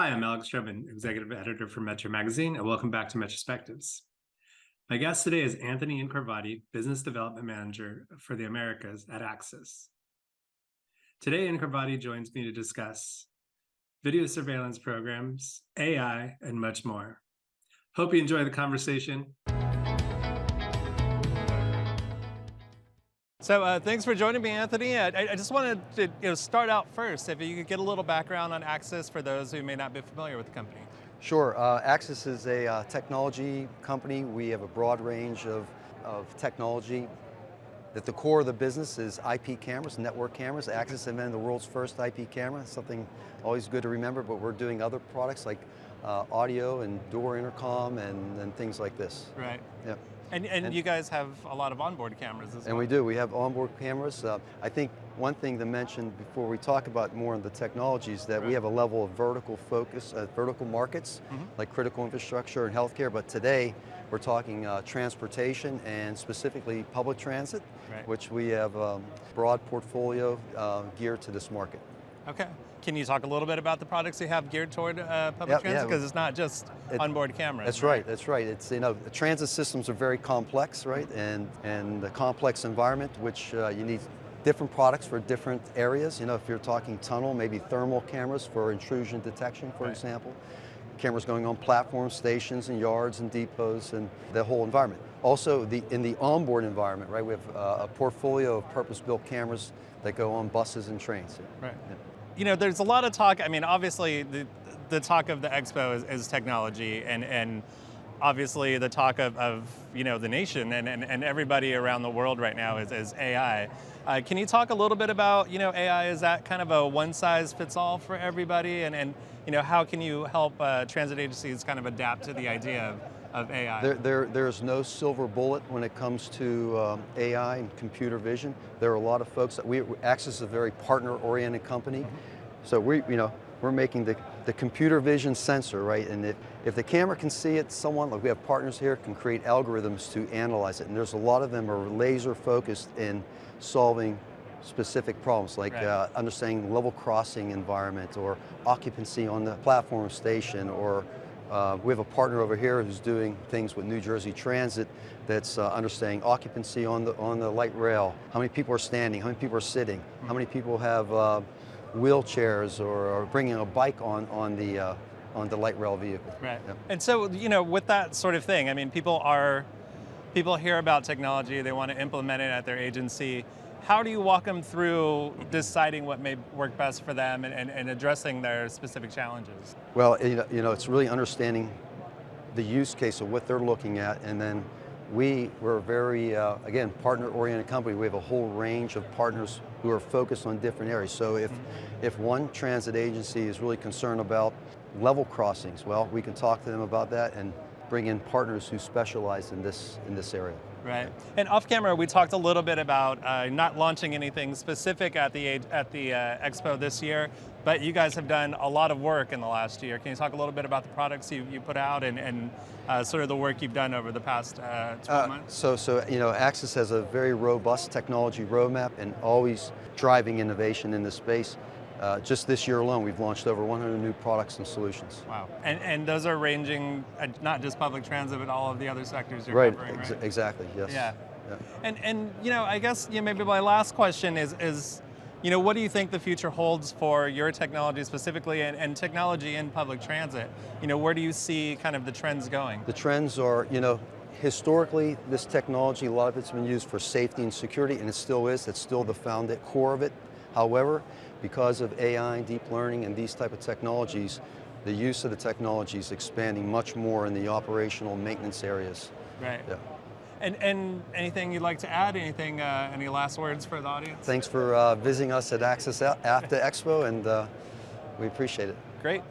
Hi, I'm Alex Trebin, Executive Editor for Metro Magazine, and welcome back to METROspectives. My guest today is Anthony Incorvati, Business Development Manager for the Americas at Axis. Today, Incorvati joins me to discuss video surveillance programs, AI, and much more. Hope you enjoy the conversation. So thanks for joining me, Anthony. I just wanted to start out first, if you could get a little background on Axis for those who may not be familiar with the company. Sure. Axis is a technology company. We have a broad range of technology. At the core of the business is IP cameras, network cameras. Axis invented the world's first IP camera, something always good to remember, but we're doing other products like audio and door intercom and things like this. Right. Yeah. And you guys have a lot of onboard cameras as well. And we do. We have onboard cameras. I think one thing to mention before we talk about more of the technologies that we have a level of vertical focus, vertical markets, like critical infrastructure and healthcare, but today we're talking transportation and specifically public transit, which we have a broad portfolio geared to this market. Okay. Can you talk a little bit about the products you have geared toward public transit? Because it's not just onboard cameras. That's right. That's right. It's, the transit systems are very complex, right? And the complex environment, which you need different products for different areas. If you're talking tunnel, maybe thermal cameras for intrusion detection, for example. Cameras going on platforms, stations, and yards and depots, and the whole environment. Also, in the onboard environment, right? We have a portfolio of purpose-built cameras that go on buses and trains. Right. Yeah. There's a lot of talk. I mean, obviously, the talk of the Expo is technology, and obviously the talk of the nation and everybody around the world right now is AI. Can you talk a little bit about AI? Is that kind of a one-size-fits-all for everybody, and how can you help transit agencies kind of adapt to the idea of AI? There's no silver bullet when it comes to AI and computer vision. There are a lot of folks that Axis is a very partner-oriented company, so we're making the computer vision sensor, right? And if the camera can see it, we have partners here, can create algorithms to analyze it. And there's a lot of them are laser focused in solving specific problems like understanding level crossing environment or occupancy on the platform station, or we have a partner over here who's doing things with New Jersey Transit that's understanding occupancy on the light rail. How many people are standing? How many people are sitting? How many people have wheelchairs or bringing a bike on the light rail vehicle? Right. Yeah. And so with that sort of thing, I mean, people hear about technology, they want to implement it at their agency. How do you walk them through deciding what may work best for them and addressing their specific challenges? Well, it's really understanding the use case of what they're looking at, and then we're a very, again, partner-oriented company. We have a whole range of partners who are focused on different areas. So if one transit agency is really concerned about level crossings, well, we can talk to them about that and bring in partners who specialize in this area. Right. And off camera, we talked a little bit about not launching anything specific at the Expo this year, but you guys have done a lot of work in the last year. Can you talk a little bit about the products you put out and sort of the work you've done over the past 12 months? So Axis has a very robust technology roadmap and always driving innovation in this space. Just this year alone, we've launched over 100 new products and solutions. Wow. And those are ranging not just public transit, but all of the other sectors you're covering, right? Exactly, yes. Yeah. And I guess maybe my last question is what do you think the future holds for your technology specifically and technology in public transit? Where do you see kind of the trends going? The trends are, historically, this technology, a lot of it's been used for safety and security, and it still is. It's still the core of it. However, because of AI, deep learning, and these type of technologies, the use of the technology is expanding much more in the operational maintenance areas. Right. Yeah. And anything you'd like to add? Anything? Any last words for the audience? Thanks for visiting us at Axis APTA Expo, and we appreciate it. Great.